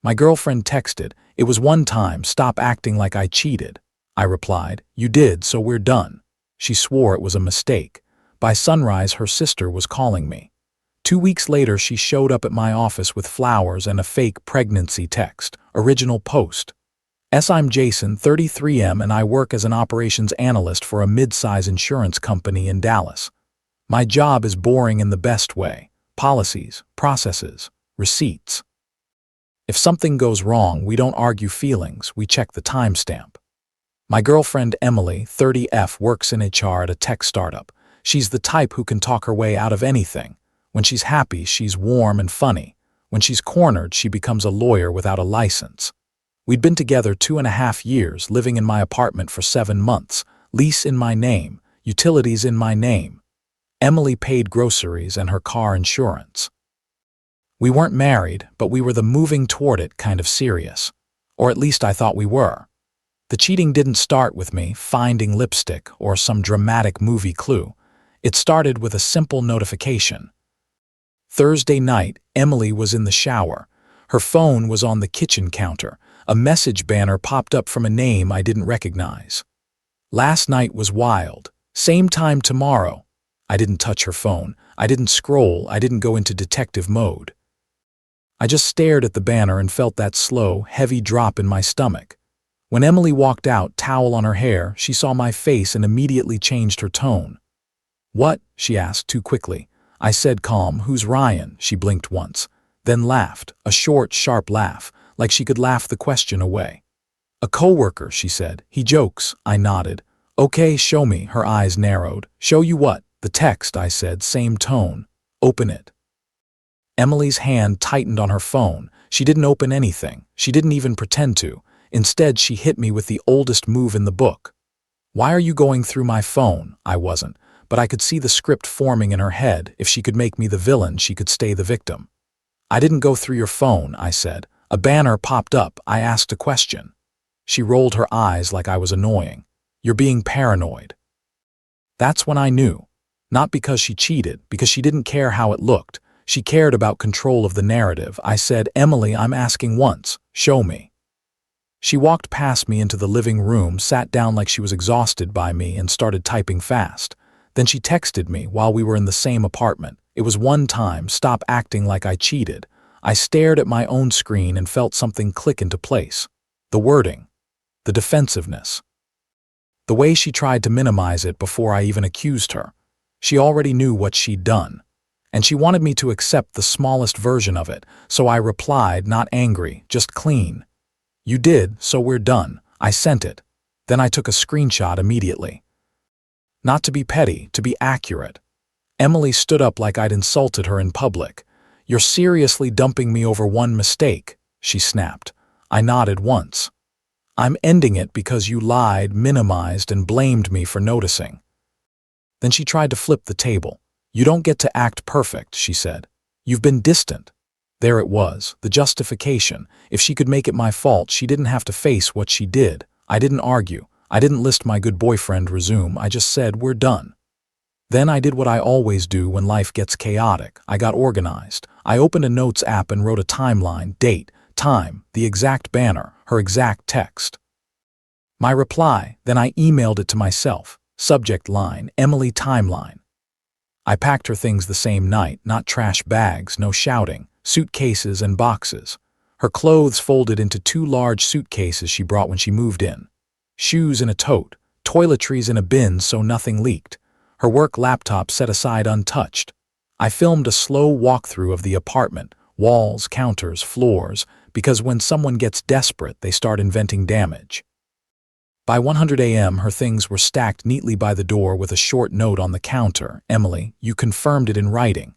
My girlfriend texted, "It was one time, stop acting like I cheated." I replied, "You did, so we're done." She swore it was a mistake. By sunrise, her sister was calling me. 2 weeks later, she showed up at my office with flowers and a fake pregnancy text. Original post. I'm Jason, 33M, and I work as an operations analyst for a mid-size insurance company in Dallas. My job is boring in the best way. Policies, processes, receipts. If something goes wrong, we don't argue feelings, we check the timestamp. My girlfriend Emily, 30F, works in HR at a tech startup. She's the type who can talk her way out of anything. When she's happy, she's warm and funny. When she's cornered, she becomes a lawyer without a license. We'd been together 2.5 years, living in my apartment for 7 months, lease in my name, utilities in my name. Emily paid groceries and her car insurance. We weren't married, but we were the moving toward it kind of serious. Or at least I thought we were. The cheating didn't start with me finding lipstick or some dramatic movie clue. It started with a simple notification. Thursday night, Emily was in the shower. Her phone was on the kitchen counter. A message banner popped up from a name I didn't recognize. "Last night was wild. Same time tomorrow." I didn't touch her phone. I didn't scroll. I didn't go into detective mode. I just stared at the banner and felt that slow, heavy drop in my stomach. When Emily walked out, towel on her hair, she saw my face and immediately changed her tone. "What?" she asked too quickly. I said calm, "Who's Ryan?" She blinked once, then laughed, a short, sharp laugh, like she could laugh the question away. "A coworker," she said. "He jokes." I nodded. "Okay, show me." Her eyes narrowed. "Show you what?" "The text," I said, same tone. "Open it." Emily's hand tightened on her phone. She didn't open anything. She didn't even pretend to. Instead, she hit me with the oldest move in the book. "Why are you going through my phone?" I wasn't, but I could see the script forming in her head. If she could make me the villain, she could stay the victim. "I didn't go through your phone," I said. "A banner popped up. I asked a question." She rolled her eyes like I was annoying. "You're being paranoid." That's when I knew. Not because she cheated, because she didn't care how it looked. She cared about control of the narrative. I said, "Emily, I'm asking once. Show me." She walked past me into the living room, sat down like she was exhausted by me, and started typing fast. Then she texted me while we were in the same apartment. "It was one time, stop acting like I cheated." I stared at my own screen and felt something click into place. The wording. The defensiveness. The way she tried to minimize it before I even accused her. She already knew what she'd done. And she wanted me to accept the smallest version of it, so I replied, not angry, just clean. "You did, so we're done." I sent it. Then I took a screenshot immediately. Not to be petty, to be accurate. Emily stood up like I'd insulted her in public. "You're seriously dumping me over one mistake," she snapped. I nodded once. "I'm ending it because you lied, minimized, and blamed me for noticing." Then she tried to flip the table. "You don't get to act perfect," she said. "You've been distant." There it was, the justification. If she could make it my fault, she didn't have to face what she did. I didn't argue. I didn't list my good boyfriend resume. I just said, "We're done." Then I did what I always do when life gets chaotic. I got organized. I opened a notes app and wrote a timeline, date, time, the exact banner, her exact text. My reply, then I emailed it to myself. Subject line, Emily timeline. I packed her things the same night, not trash bags, no shouting, suitcases and boxes. Her clothes folded into 2 large suitcases she brought when she moved in. Shoes in a tote, toiletries in a bin so nothing leaked. Her work laptop set aside untouched. I filmed a slow walkthrough of the apartment, walls, counters, floors, because when someone gets desperate, they start inventing damage. By 100 a.m., her things were stacked neatly by the door with a short note on the counter. "Emily, you confirmed it in writing.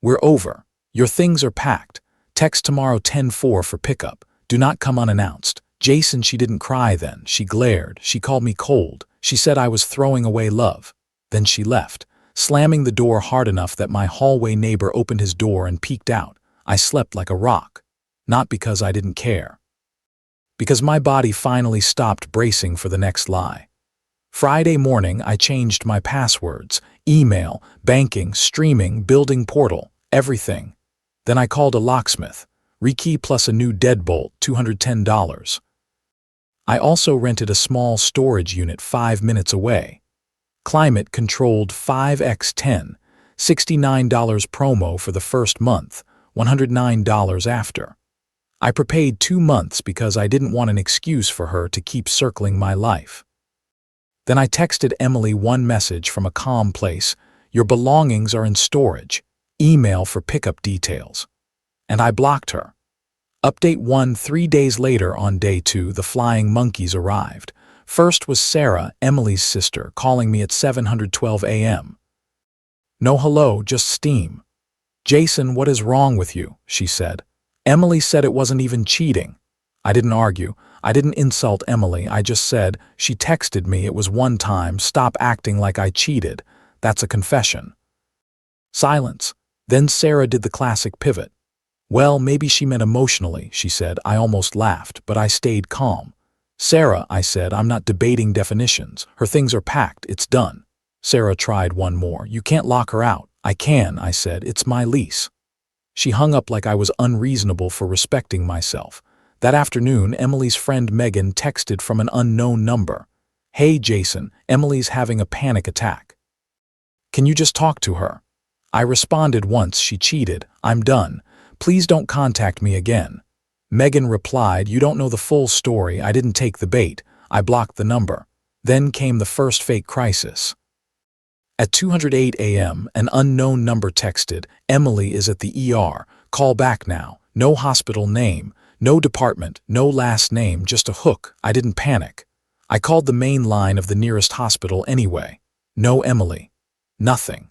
We're over. Your things are packed. Text tomorrow 10:04 for pickup. Do not come unannounced." Jason, she didn't cry then. She glared. She called me cold. She said I was throwing away love. Then she left, slamming the door hard enough that my hallway neighbor opened his door and peeked out. I slept like a rock. Not because I didn't care. Because my body finally stopped bracing for the next lie. Friday morning, I changed my passwords, email, banking, streaming, building portal, everything. Then I called a locksmith. Rekey plus a new deadbolt, $210. I also rented a small storage unit 5 minutes away. Climate-controlled 5x10, $69 promo for the first month, $109 after. I prepaid 2 months because I didn't want an excuse for her to keep circling my life. Then I texted Emily one message from a calm place, "Your belongings are in storage. Email for pickup details." And I blocked her. Update 1: 3 days later on day 2, the flying monkeys arrived. First was Sarah, Emily's sister, calling me at 7:12 a.m. "No hello, just steam." "Jason, what is wrong with you?" she said. "Emily said it wasn't even cheating." I didn't argue. I didn't insult Emily. I just said, "She texted me, it was one time, stop acting like I cheated. That's a confession." Silence. Then Sarah did the classic pivot. "Well, maybe she meant emotionally," she said. I almost laughed, but I stayed calm. "Sarah," I said, "I'm not debating definitions. Her things are packed, it's done." Sarah tried one more. "You can't lock her out." "I can," I said. "It's my lease." She hung up like I was unreasonable for respecting myself. That afternoon, Emily's friend Megan texted from an unknown number. "Hey Jason, Emily's having a panic attack. Can you just talk to her?" I responded once. "She cheated. I'm done. Please don't contact me again." Megan replied, "You don't know the full story. I didn't take the bait. I blocked the number." Then came the first fake crisis. At 2:08 a.m., an unknown number texted, "Emily is at the ER. Call back now. No hospital name, no department, no last name, just a hook." I didn't panic. I called the main line of the nearest hospital anyway. No Emily. Nothing.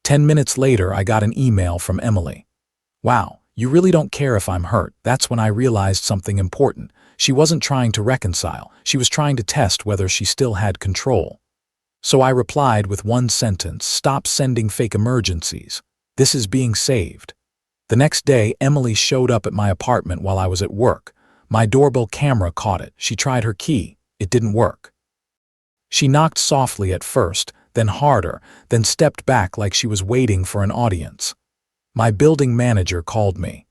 10 minutes later, I got an email from Emily. "Wow, you really don't care if I'm hurt." That's when I realized something important. She wasn't trying to reconcile. She was trying to test whether she still had control. So I replied with one sentence, "Stop sending fake emergencies. This is being saved." The next day, Emily showed up at my apartment while I was at work. My doorbell camera caught it. She tried her key. It didn't work. She knocked softly at first, then harder, then stepped back like she was waiting for an audience. My building manager called me.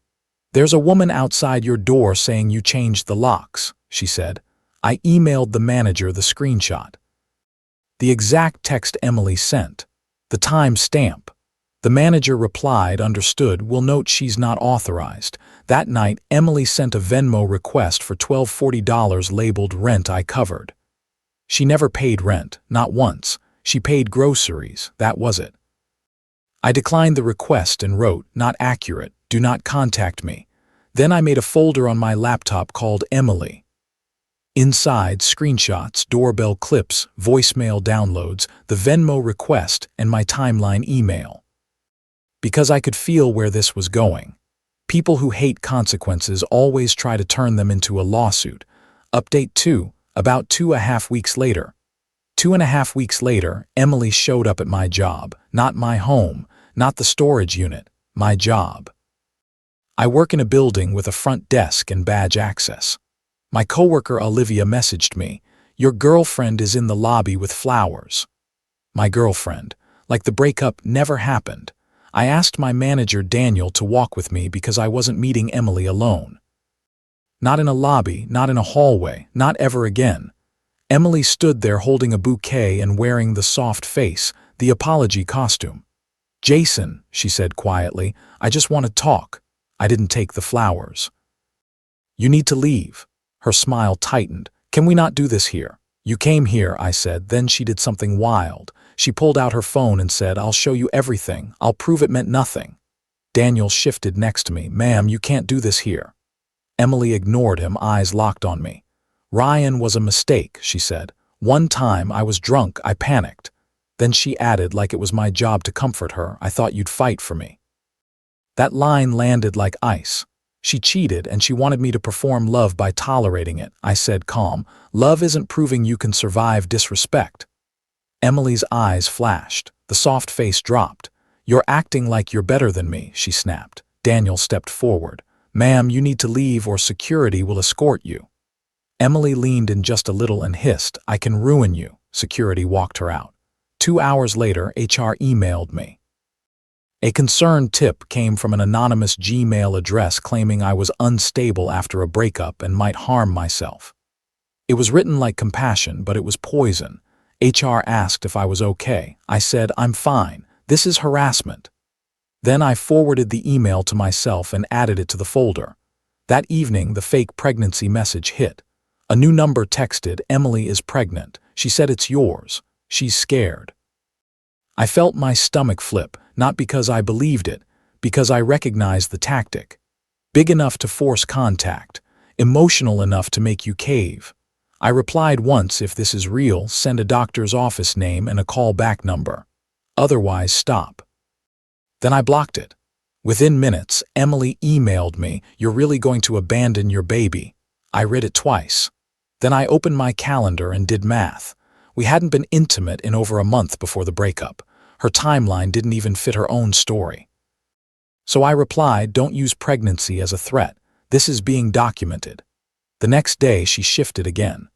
"There's a woman outside your door saying you changed the locks," she said. I emailed the manager the screenshot. The exact text Emily sent. The time stamp. The manager replied, "Understood, will note she's not authorized." That night, Emily sent a Venmo request for $1240 labeled "Rent I covered." She never paid rent, not once. She paid groceries, that was it. I declined the request and wrote, "Not accurate, do not contact me." Then I made a folder on my laptop called Emily. Inside, screenshots, doorbell clips, voicemail downloads, the Venmo request, and my timeline email. Because I could feel where this was going. People who hate consequences always try to turn them into a lawsuit. Update 2, about 2.5 weeks later. 2.5 weeks later, Emily showed up at my job, not my home, not the storage unit, my job. I work in a building with a front desk and badge access. My coworker Olivia messaged me, "Your girlfriend is in the lobby with flowers." My girlfriend, like the breakup never happened. I asked my manager Daniel to walk with me because I wasn't meeting Emily alone. Not in a lobby, not in a hallway, not ever again. Emily stood there holding a bouquet and wearing the soft face, the apology costume. "Jason," she said quietly, "I just want to talk." I didn't take the flowers. "You need to leave." Her smile tightened. "Can we not do this here?" "You came here," I said. Then she did something wild. She pulled out her phone and said, "I'll show you everything. I'll prove it meant nothing." Daniel shifted next to me. "Ma'am, you can't do this here." Emily ignored him, eyes locked on me. "Ryan was a mistake," she said. "One time I was drunk, I panicked." Then she added, like it was my job to comfort her, "I thought you'd fight for me." That line landed like ice. She cheated and she wanted me to perform love by tolerating it. I said calm, "Love isn't proving you can survive disrespect." Emily's eyes flashed. The soft face dropped. "You're acting like you're better than me," she snapped. Daniel stepped forward. "Ma'am, you need to leave or security will escort you." Emily leaned in just a little and hissed, "I can ruin you." Security walked her out. 2 hours later, HR emailed me. A concerned tip came from an anonymous Gmail address claiming I was unstable after a breakup and might harm myself. It was written like compassion, but it was poison. HR asked if I was okay. I said, "I'm fine. This is harassment." Then I forwarded the email to myself and added it to the folder. That evening, the fake pregnancy message hit. A new number texted, "Emily is pregnant. She said it's yours. She's scared." I felt my stomach flip, not because I believed it, because I recognized the tactic. Big enough to force contact, emotional enough to make you cave. I replied once, "If this is real, send a doctor's office name and a call-back number. Otherwise, stop." Then I blocked it. Within minutes, Emily emailed me, "You're really going to abandon your baby?" I read it twice. Then I opened my calendar and did math. We hadn't been intimate in over a month before the breakup. Her timeline didn't even fit her own story. So I replied, "Don't use pregnancy as a threat. This is being documented." The next day, she shifted again.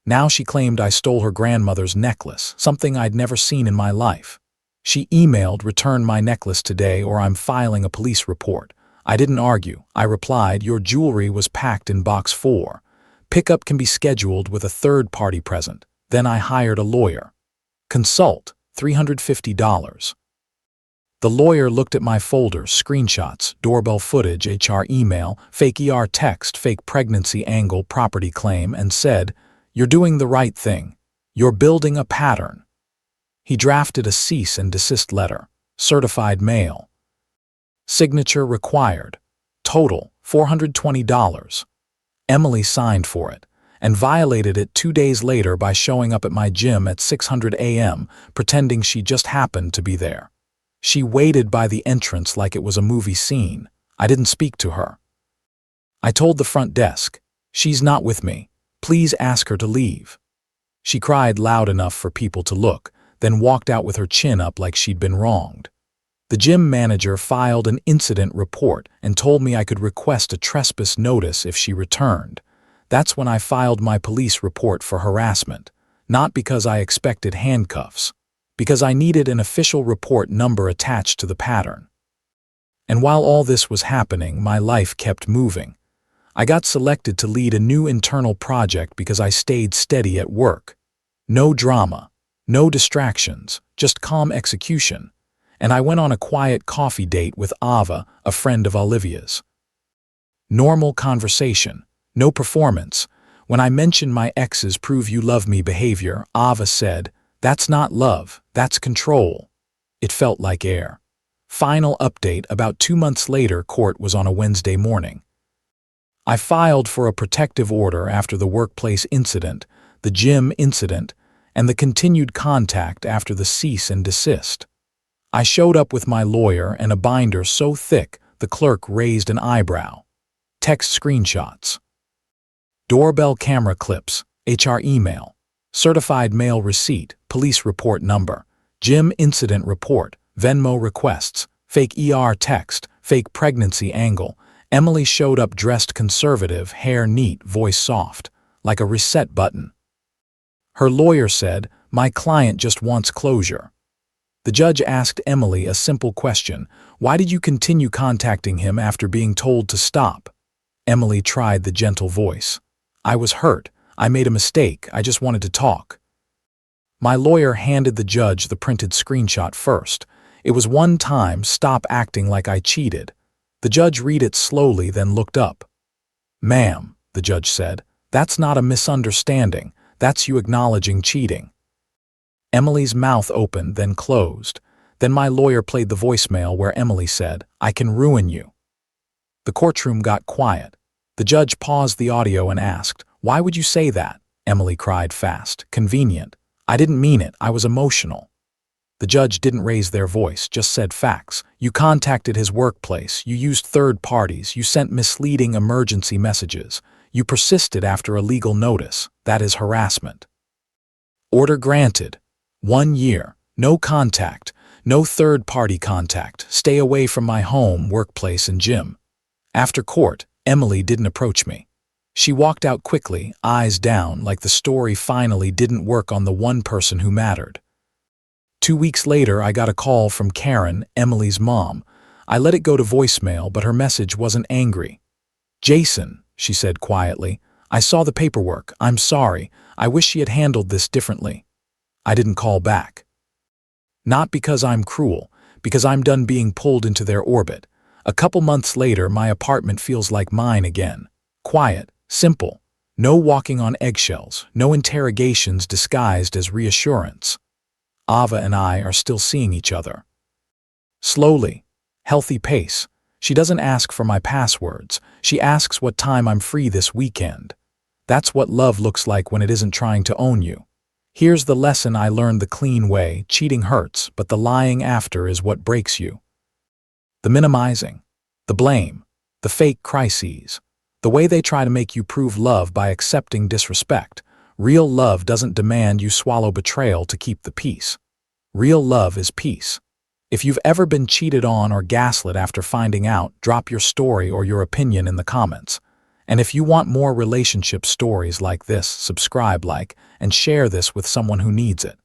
Now she claimed I stole her grandmother's necklace, something I'd never seen in my life. She emailed, "Return my necklace today or I'm filing a police report." I didn't argue. I replied, "Your jewelry was packed in box 4. Pickup can be scheduled with a third party present." Then I hired a lawyer. Consult, $350. The lawyer looked at my folders, screenshots, doorbell footage, HR email, fake ER text, fake pregnancy angle, property claim, and said, "You're doing the right thing. You're building a pattern." He drafted a cease and desist letter, certified mail. Signature required. Total, $420. Emily signed for it, and violated it 2 days later by showing up at my gym at 600 a.m., pretending she just happened to be there. She waited by the entrance like it was a movie scene. I didn't speak to her. I told the front desk, "She's not with me. Please ask her to leave." She cried loud enough for people to look, then walked out with her chin up like she'd been wronged. The gym manager filed an incident report and told me I could request a trespass notice if she returned. That's when I filed my police report for harassment, not because I expected handcuffs, because I needed an official report number attached to the pattern. And while all this was happening, my life kept moving. I got selected to lead a new internal project because I stayed steady at work. No drama, no distractions, just calm execution. And I went on a quiet coffee date with Ava, a friend of Olivia's. Normal conversation, no performance. When I mentioned my ex's "prove you love me" behavior, Ava said, "That's not love, that's control." It felt like air. Final update: about 2 months later, court was on a Wednesday morning. I filed for a protective order after the workplace incident, the gym incident, and the continued contact after the cease and desist. I showed up with my lawyer and a binder so thick the clerk raised an eyebrow. Text screenshots. Doorbell camera clips, HR email, certified mail receipt, police report number, gym incident report, Venmo requests, fake ER text, fake pregnancy angle. Emily showed up dressed conservative, hair neat, voice soft, like a reset button. Her lawyer said, "My client just wants closure." The judge asked Emily a simple question: "Why did you continue contacting him after being told to stop?" Emily tried the gentle voice. "I was hurt. I made a mistake. I just wanted to talk." My lawyer handed the judge the printed screenshot first. It was one time, "Stop acting like I cheated." The judge read it slowly, then looked up. "Ma'am," the judge said, "that's not a misunderstanding. That's you acknowledging cheating." Emily's mouth opened, then closed. Then my lawyer played the voicemail where Emily said, "I can ruin you." The courtroom got quiet. The judge paused the audio and asked, "Why would you say that?" Emily cried fast, "Convenient. I didn't mean it. I was emotional." The judge didn't raise their voice, just said facts. "You contacted his workplace. You used third parties. You sent misleading emergency messages. You persisted after a legal notice. That is harassment." Order granted. 1 year. No contact. No third-party contact. Stay away from my home, workplace, and gym. After court, Emily didn't approach me. She walked out quickly, eyes down, like the story finally didn't work on the one person who mattered. 2 weeks later, I got a call from Karen, Emily's mom. I let it go to voicemail, but her message wasn't angry. "Jason," she said quietly, "I saw the paperwork. I'm sorry. I wish she had handled this differently." I didn't call back. Not because I'm cruel, because I'm done being pulled into their orbit. A couple months later, my apartment feels like mine again. Quiet, simple. No walking on eggshells, no interrogations disguised as reassurance. Ava and I are still seeing each other. Slowly, healthy pace. She doesn't ask for my passwords. She asks what time I'm free this weekend. That's what love looks like when it isn't trying to own you. Here's the lesson I learned the clean way: cheating hurts, but the lying after is what breaks you. The minimizing, the blame, the fake crises, the way they try to make you prove love by accepting disrespect. Real love doesn't demand you swallow betrayal to keep the peace. Real love is peace. If you've ever been cheated on or gaslit after finding out, drop your story or your opinion in the comments. And if you want more relationship stories like this, subscribe, like, and share this with someone who needs it.